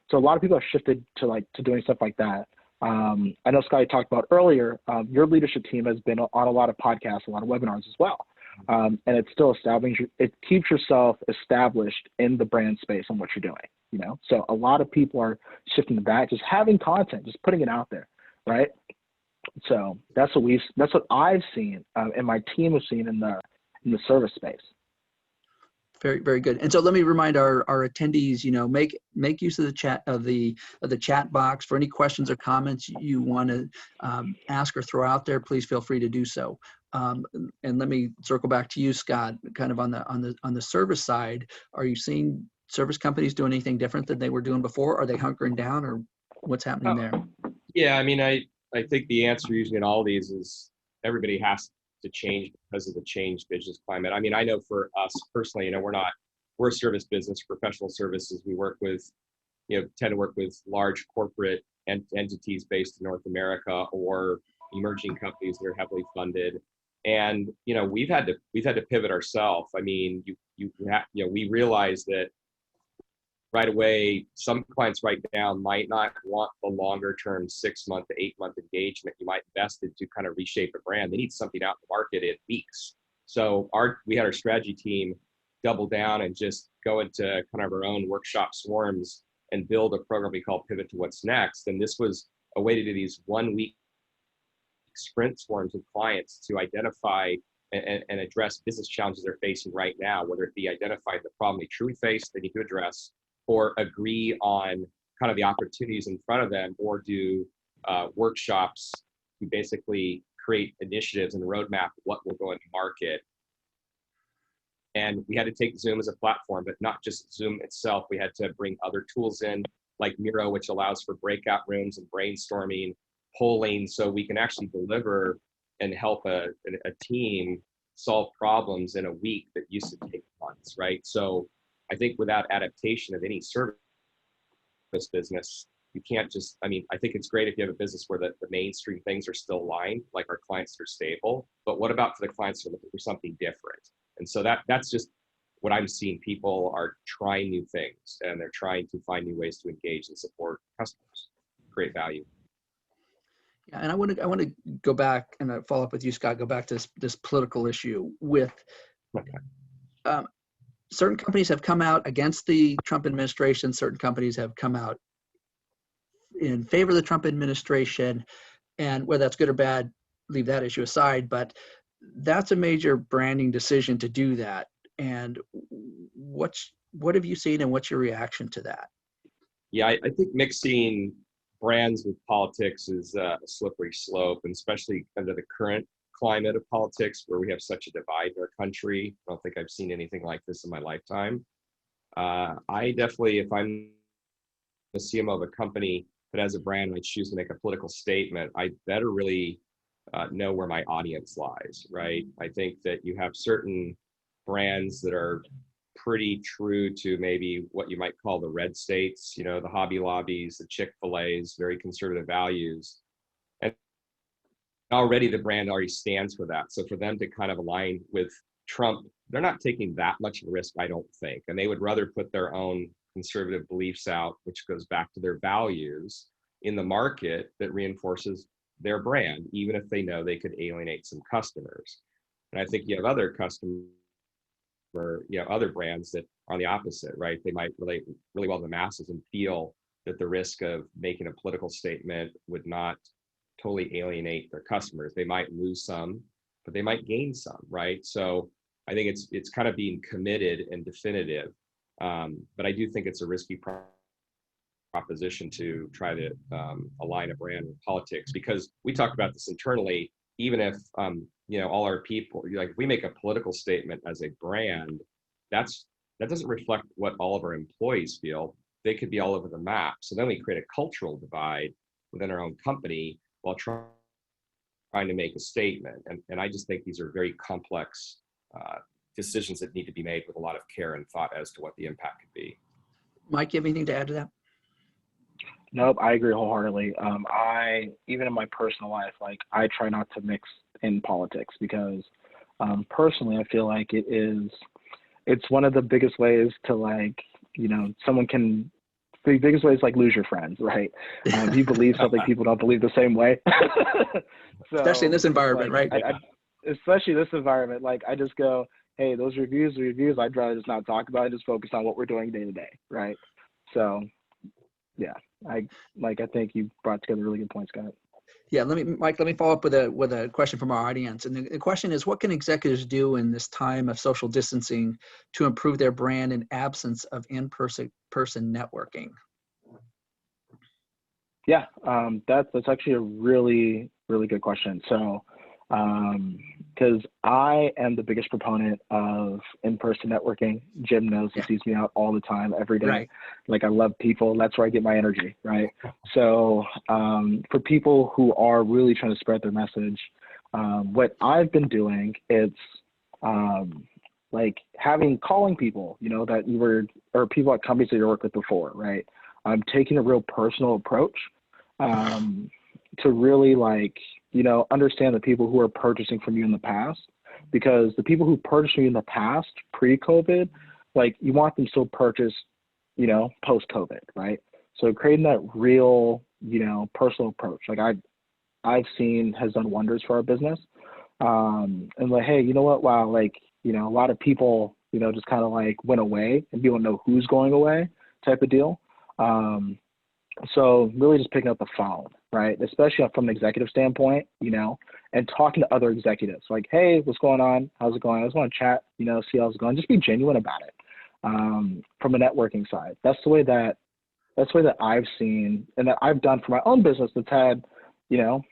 So a lot of people have shifted to doing stuff like that. I know Scotty talked about earlier, your leadership team has been on a lot of podcasts, a lot of webinars as well. And it's still it keeps yourself established in the brand space on what you're doing, So a lot of people are shifting to that, just having content, just putting it out there, right? So that's what I've seen, and my team has seen in the service space. Very, very good. And so let me remind our attendees, make use of the chat box for any questions or comments you want to ask or throw out there. Please feel free to do so. And let me circle back to you, Scott, kind of on the service side. Are you seeing service companies doing anything different than they were doing before? Are they hunkering down, or what's happening there? Yeah, I mean, I think the answer usually in all these is everybody has to change because of the changed business climate. I mean, I know for us personally, we're a service business, professional services. We work with, tend to work with large corporate entities based in North America or emerging companies that are heavily funded. And, we've had to pivot ourselves. I mean, we realize that right away, some clients right now might not want the longer term 6-month to 8-month engagement you might invest in to kind of reshape a brand. They need something out in the market in weeks. So we had our strategy team double down and just go into kind of our own workshop swarms and build a program we call Pivot to What's Next. And this was a way to do these 1-week sprint swarms with clients to identify and address business challenges they're facing right now, whether it be identifying the problem they truly face, they need to address, or agree on kind of the opportunities in front of them, or do workshops to basically create initiatives and a roadmap of what will go into market. And we had to take Zoom as a platform, but not just Zoom itself. We had to bring other tools in, like Miro, which allows for breakout rooms and brainstorming, polling, so we can actually deliver and help a team solve problems in a week that used to take months, right? So I think without adaptation of any service business, you can't just, I think it's great if you have a business where the mainstream things are still aligned, like our clients are stable, but what about for the clients who are looking for something different? And so that's just what I'm seeing. People are trying new things, and they're trying to find new ways to engage and support customers, create value. Yeah, and I want to go back and follow up with you, Scott. Go back to this political issue with certain companies have come out against the Trump administration. Certain companies have come out in favor of the Trump administration, and whether that's good or bad, leave that issue aside. But that's a major branding decision to do that. And what have you seen, and what's your reaction to that? Yeah, I think mixing brands with politics is a slippery slope, and especially under the current climate of politics where we have such a divide in our country. I don't think I've seen anything like this in my lifetime. I definitely, if I'm the CMO of a company that has a brand and I choose to make a political statement, I better really know where my audience lies, right? I think that you have certain brands that are pretty true to maybe what you might call the red states, you know, the Hobby Lobbies, the Chick-fil-A's, very conservative values. And already the brand already stands for that. So for them to kind of align with Trump, they're not taking that much of a risk, I don't think. And they would rather put their own conservative beliefs out, which goes back to their values in the market that reinforces their brand, even if they know they could alienate some customers. And I think you have other customers, or you know, other brands that are on the opposite, right? They might relate really well to the masses and feel that the risk of making a political statement would not totally alienate their customers. They might lose some, but they might gain some, right? So I think it's kind of being committed and definitive. But I do think it's a risky proposition to try to align a brand with politics, because we talk about this internally. Even if you know, all our people, like if we make a political statement as a brand, that doesn't reflect what all of our employees feel. They could be all over the map. So then we create a cultural divide within our own company while trying to make a statement. And I just think these are very complex decisions that need to be made with a lot of care and thought as to what the impact could be. Mike, you have anything to add to that? Nope, I agree wholeheartedly. I, even in my personal life, like I try not to mix in politics because personally, I feel like it's one of the biggest ways to, like, you know, the biggest way is like lose your friends, right? You believe something, people don't believe the same way. So, especially in this environment, like, right? Especially this environment, like I just go, hey, those reviews, I'd rather just not talk about it, just focus on what we're doing day to day, right? So, yeah, I think you brought together really good points, Scott. Yeah, Mike, let me follow up with a question from our audience. And the question is, what can executives do in this time of social distancing to improve their brand in absence of in-person networking? Yeah, that's actually a really, really good question. So, because I am the biggest proponent of in-person networking. Jim knows, he sees me out all the time, every day. Right. Like, I love people. That's where I get my energy, right? So for people who are really trying to spread their message, what I've been doing, it's like calling people, you know, that or people at companies that you worked with before, right? I'm taking a real personal approach to really, like, you know, understand the people who are purchasing from you in the past, because the people who purchased from you in the past, pre-COVID, like, you want them to still purchase, you know, post-COVID, right? So creating that real, you know, personal approach, like I've seen has done wonders for our business. And like, hey, you know what? Wow, like, you know, a lot of people, you know, just kind of like went away and people don't know who's going away type of deal. So really just picking up the phone, right? Especially from an executive standpoint, you know, and talking to other executives like, hey, what's going on? How's it going? I just want to chat, you know, see how's it going. Just be genuine about it. From a networking side, that's the way that I've seen and that I've done for my own business that's had, you know,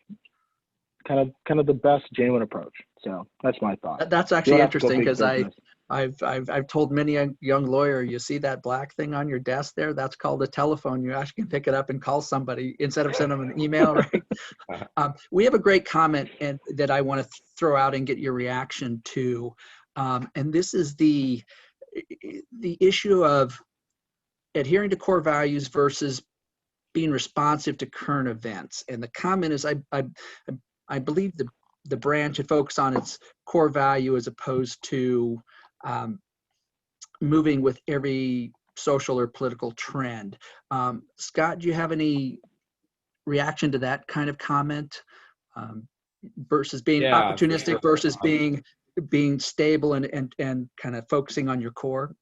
kind of the best genuine approach. So that's my thought. That's actually interesting, because I've told many a young lawyer, you see that black thing on your desk there? That's called a telephone. You actually can pick it up and call somebody instead of sending them an email, right? We have a great comment that I want to throw out and get your reaction to. And this is the issue of adhering to core values versus being responsive to current events. And the comment is, I believe the brand should focus on its core value as opposed to moving with every social or political trend. Scott, do you have any reaction to that kind of comment, versus being opportunistic, sure. versus being stable and kind of focusing on your core?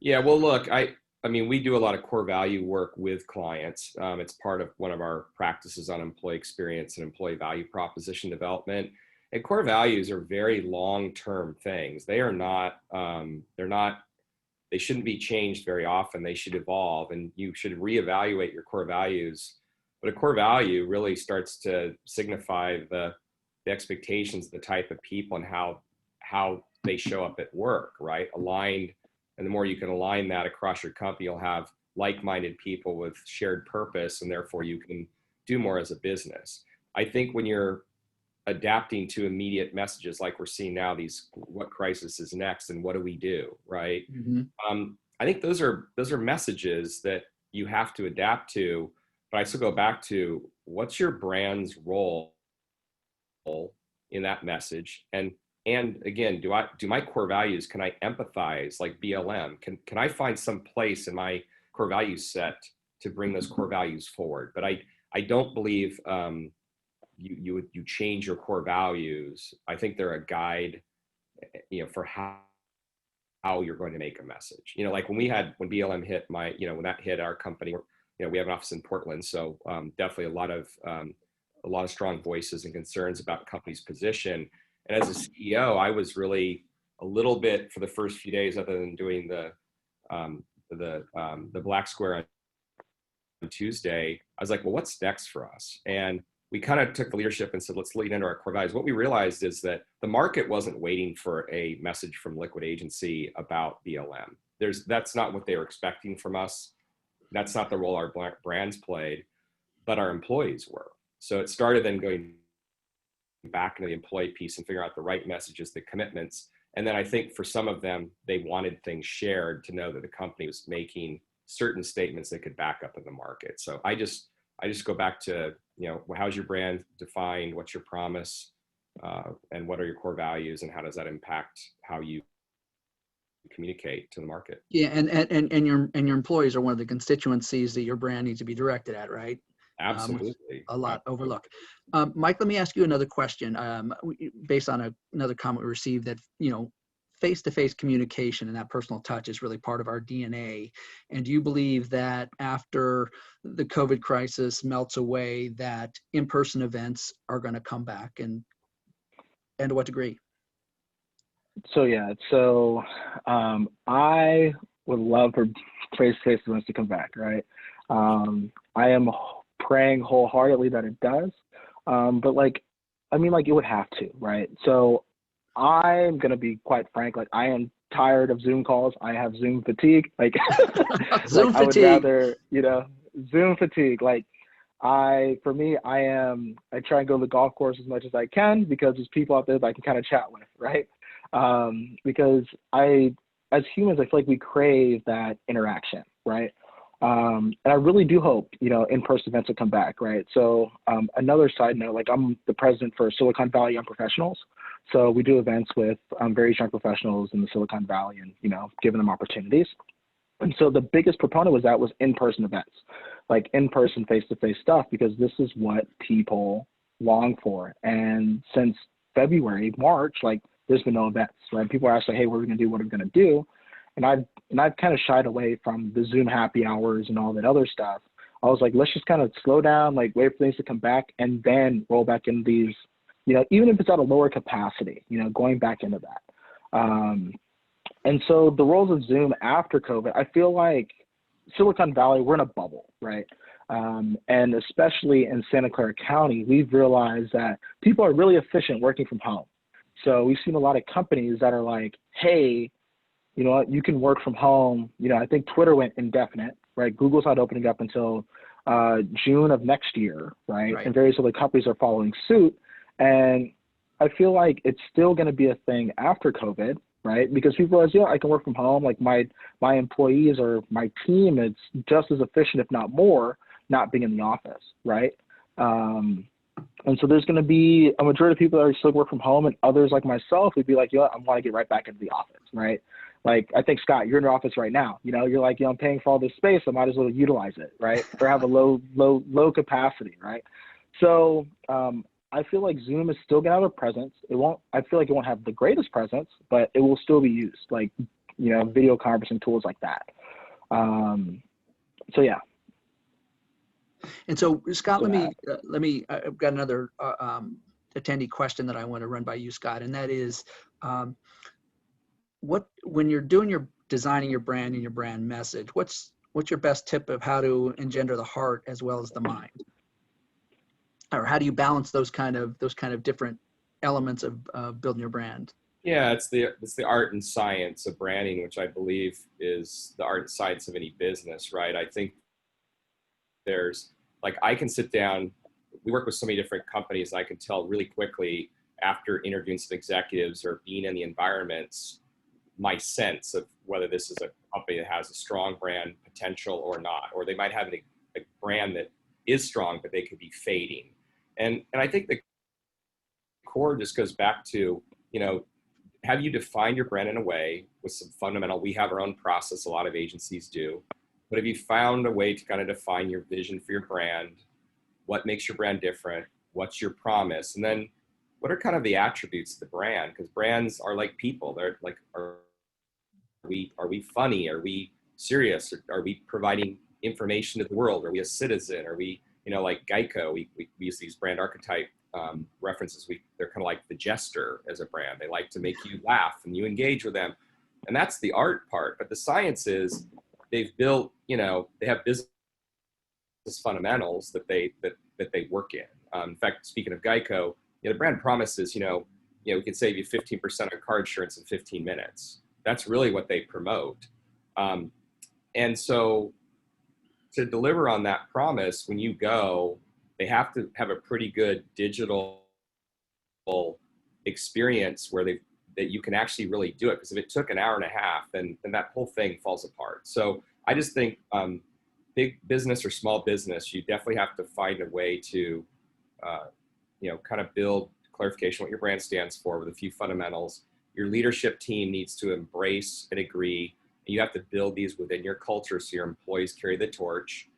Yeah, well, look, I mean, we do a lot of core value work with clients. It's part of one of our practices on employee experience and employee value proposition development. And core values are very long-term things. They are not, they shouldn't be changed very often. They should evolve, and you should reevaluate your core values. But a core value really starts to signify the expectations, the type of people, and how they show up at work, right? Aligned And the more you can align that across your company, you'll have like-minded people with shared purpose, and therefore you can do more as a business. I think when you're adapting to immediate messages like we're seeing now, these what crisis is next and what do we do, right? I think those are messages that you have to adapt to, but I still go back to what's your brand's role in that message, and again, do my core values, can I empathize like BLM? Can I find some place in my core value set to bring those core values forward? But I don't believe you change your core values. I think they're a guide, for how you're going to make a message. Like when BLM hit when that hit our company, we have an office in Portland, so definitely a lot of strong voices and concerns about company's position. And as a CEO, I was really a little bit, for the first few days, other than doing the Black Square on Tuesday, I was like, well, what's next for us? And we kind of took the leadership and said, let's lean into our core values. What we realized is that the market wasn't waiting for a message from Liquid Agency about BLM. That's not what they were expecting from us. That's not the role our brands played, but our employees were. So it started then going back into the employee piece and figure out the right messages, the commitments. And then I think for some of them, they wanted things shared to know that the company was making certain statements that could back up in the market. So I just go back to, how's your brand defined? What's your promise? And what are your core values? And how does that impact how you communicate to the market? Yeah, and your employees are one of the constituencies that your brand needs to be directed at, right? Absolutely. A lot overlooked. Mike, let me ask you another question based on another comment we received that, face-to-face communication and that personal touch is really part of our DNA. And do you believe that after the COVID crisis melts away, that in-person events are going to come back, and to what degree? So I would love for face-to-face events to come back, right? I am praying wholeheartedly that it does, but it would have to, right? So I'm gonna be quite frank, I am tired of Zoom calls. I have Zoom fatigue. Zoom fatigue. I would rather, Zoom fatigue. I try and go to the golf course as much as I can because there's people out there that I can kind of chat with, right? Because as humans, I feel like we crave that interaction, right? And I really do hope, in-person events will come back, right? So another side note, I'm the president for Silicon Valley Young Professionals. So we do events with very young professionals in the Silicon Valley and, giving them opportunities. And so the biggest proponent was in-person events, in-person, face-to-face stuff, because this is what people long for. And since February, March, there's been no events, right? People are asking, hey, what are we going to do? What are we going to do? And I've kind of shied away from the Zoom happy hours and all that other stuff. I was like, let's just kind of slow down, wait for things to come back and then roll back into these, even if it's at a lower capacity, going back into that. And so the roles of Zoom after COVID, I feel like Silicon Valley, we're in a bubble, right? And especially in Santa Clara County, we've realized that people are really efficient working from home. So we've seen a lot of companies that are like, hey, you know what, you can work from home. I think Twitter went indefinite, right? Google's not opening up until June of next year, right? And various other companies are following suit. And I feel like it's still going to be a thing after COVID, right? Because people realize, I can work from home. My employees or my team, it's just as efficient, if not more, not being in the office, right? And so there's going to be a majority of people that are still work from home, and others like myself would be like, I want to get right back into the office, right? I think, Scott, you're in your office right now. You're like, I'm paying for all this space. I might as well utilize it, right? Or have a low capacity, right? So I feel like Zoom is still going to have a presence. I feel like it won't have the greatest presence, but it will still be used, video conferencing tools like that. So yeah. And so, Scott, let me. I've got another attendee question that I want to run by you, Scott, and that is, when you're designing your brand and your brand message, what's your best tip of how to engender the heart as well as the mind, or how do you balance those kind of different elements of building your brand? Yeah, it's the art and science of branding, which I believe is the art and science of any business, right? I think there's like, I can sit down, we work with so many different companies, and I can tell really quickly after interviewing some executives or being in the environments, my sense of whether this is a company that has a strong brand potential or not, or they might have a brand that is strong, but they could be fading. And I think the core just goes back to, you know, have you defined your brand in a way with some fundamental, we have our own process, a lot of agencies do, but have you found a way to kind of define your vision for your brand? What makes your brand different? What's your promise? And then what are kind of the attributes of the brand? Because brands are like people. They're like, are we funny? Are we serious? Are we providing information to the world? Are we a citizen? Are we, you know, like Geico, we use these brand archetype references. They're kind of like the jester as a brand. They like to make you laugh and you engage with them. And that's the art part. But the science is they've built, you know, they have business fundamentals that they work in. In fact, speaking of Geico, you know, the brand promises, we can save you 15% on car insurance in 15 minutes. That's really what they promote. And so to deliver on that promise, when you go, they have to have a pretty good digital experience where that you can actually really do it. Because if it took an hour and a half, then that whole thing falls apart. So I just think big business or small business, you definitely have to find a way to, kind of build clarification what your brand stands for with a few fundamentals. Your leadership team needs to embrace and agree. And you have to build these within your culture so your employees carry the torch,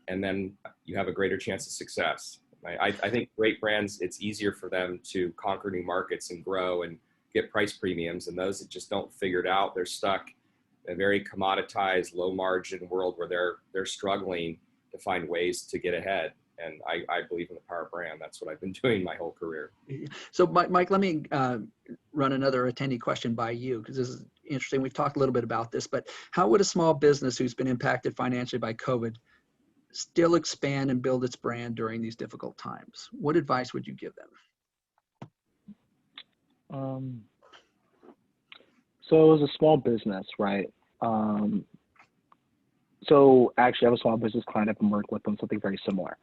and then you have a greater chance of success. I think great brands, it's easier for them to conquer new markets and grow and get price premiums. And those that just don't figure it out, they're stuck in a very commoditized, low margin world where they're struggling to find ways to get ahead. And I believe in the power of brand. That's what I've been doing my whole career. So Mike, let me run another attendee question by you, because this is interesting. We've talked a little bit about this, but how would a small business who's been impacted financially by COVID still expand and build its brand during these difficult times? What advice would you give them? So as a small business, right? So actually I have a small business client I've been working with on something very similar.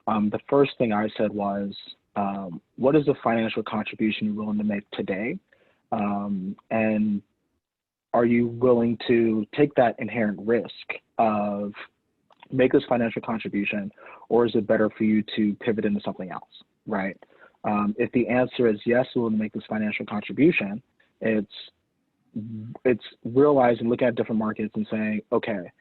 The first thing I said was, what is the financial contribution you're willing to make today? And are you willing to take that inherent risk of make this financial contribution, or is it better for you to pivot into something else, right? If the answer is yes, we're willing to make this financial contribution, it's realizing, looking at different markets and saying, okay,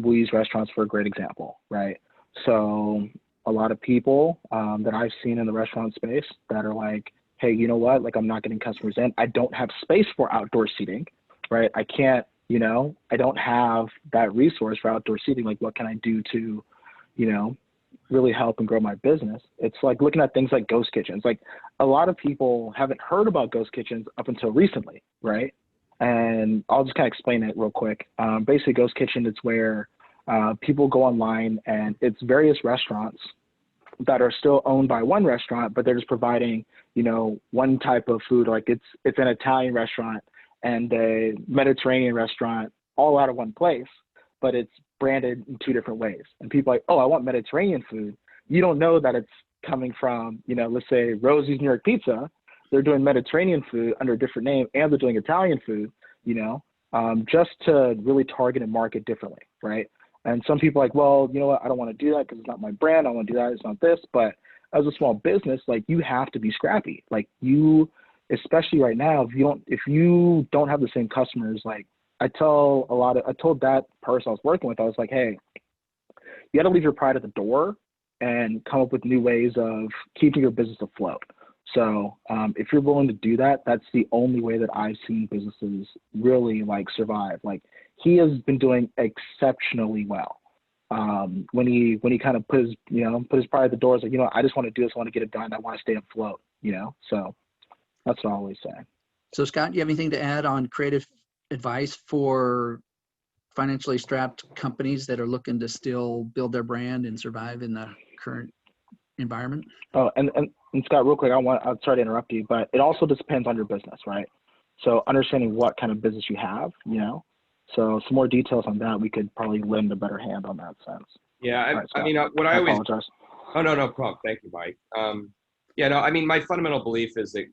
we'll use restaurants for a great example, right? So a lot of people that I've seen in the restaurant space that are like, hey, you know what? Like, I'm not getting customers in. I don't have space for outdoor seating, right? I can't, I don't have that resource for outdoor seating. Like, what can I do to, really help and grow my business? It's like looking at things like ghost kitchens. Like, a lot of people haven't heard about ghost kitchens up until recently, right? And I'll just kind of explain it real quick. Basically, ghost kitchen is where people go online, and it's various restaurants that are still owned by one restaurant, but they're just providing, one type of food. Like, it's an Italian restaurant and a Mediterranean restaurant all out of one place, but it's branded in two different ways. And people are like, oh, I want Mediterranean food. You don't know that it's coming from, let's say Rosie's New York Pizza. They're doing Mediterranean food under a different name, and they're doing Italian food, just to really target and market differently, right? And some people are like, well, you know what? I don't want to do that because it's not my brand. I want to do that. It's not this. But as a small business, like, you have to be scrappy. Like, you, especially right now, if you don't have the same customers, like, I told that person I was working with, I was like, hey, you got to leave your pride at the door and come up with new ways of keeping your business afloat. So if you're willing to do that, that's the only way that I've seen businesses really like survive. Like, he has been doing exceptionally well. When he kind of put his pride at the door, it's like, I just want to do this. I want to get it done. I want to stay afloat, so that's what I always say. So Scott, do you have anything to add on creative advice for financially strapped companies that are looking to still build their brand and survive in the current environment? Oh, and Scott, real quick, I'm sorry to interrupt you, but it also just depends on your business, right? So understanding what kind of business you have, so some more details on that, we could probably lend a better hand on that sense. Yeah, Right, I mean, what I I always, apologize. oh, no problem. Thank you, Mike. Yeah, no, I mean, my fundamental belief is that,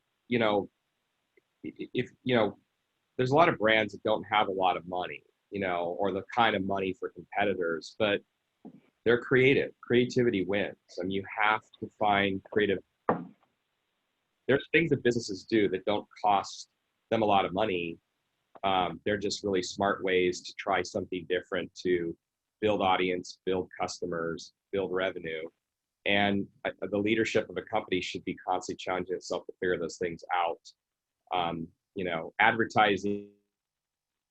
if, there's a lot of brands that don't have a lot of money, or the kind of money for competitors, but they're creative. Creativity wins. I mean, you have to find creative. There's things that businesses do that don't cost them a lot of money. They're just really smart ways to try something different to build audience, build customers, build revenue. And the leadership of a company should be constantly challenging itself to figure those things out. Advertising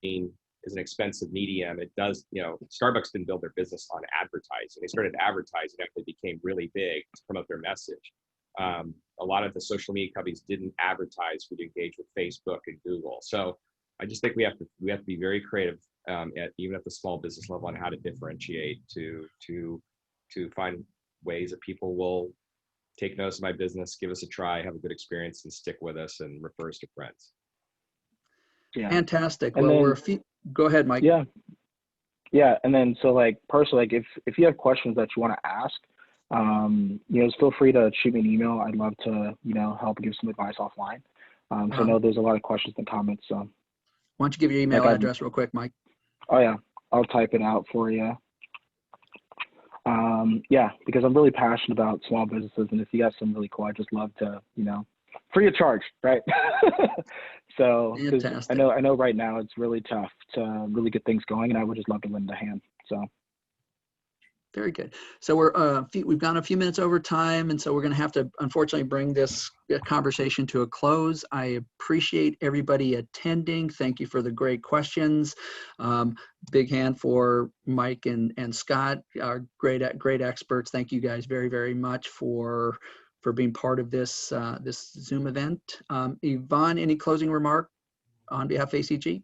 is an expensive medium. It does, Starbucks didn't build their business on advertising. They started advertising after they became really big to promote their message. A lot of the social media companies didn't advertise for to engage with Facebook and Google. So I just think we have to be very creative, even at the small business level, on how to differentiate to find ways that people will take notice of my business, give us a try, have a good experience, and stick with us and refer us to friends. Yeah. Fantastic. And Well, then, go ahead, Mike. Yeah. And then, so personally, if you have questions that you want to ask, just feel free to shoot me an email. I'd love to, help give some advice offline. So I know there's a lot of questions and comments. So why don't you give your email address real quick, Mike? Oh yeah, I'll type it out for you. Because I'm really passionate about small businesses, and if you have some really cool, I'd just love to, free of charge, right? So Fantastic. I know right now it's really tough to really get things going, and I would just love to lend a hand. So. Very good. So we've gone a few minutes over time, and so we're going to have to unfortunately bring this conversation to a close. I appreciate everybody attending. Thank you for the great questions. Big hand for Mike and Scott, our great experts. Thank you guys very, very much for being part of this this Zoom event. Yvonne, any closing remark on behalf of ACG?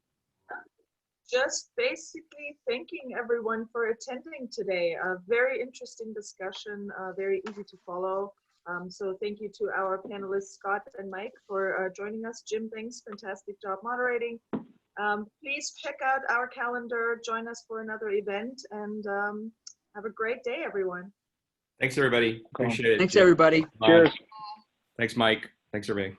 Just basically thanking everyone for attending today. A very interesting discussion, very easy to follow. So thank you to our panelists, Scott and Mike, for joining us. Jim, thanks, fantastic job moderating. Please check out our calendar, join us for another event, and have a great day, everyone. Thanks, everybody. Appreciate it. Thanks, Jim. everybody. Cheers. Thanks, Mike. Thanks, everybody.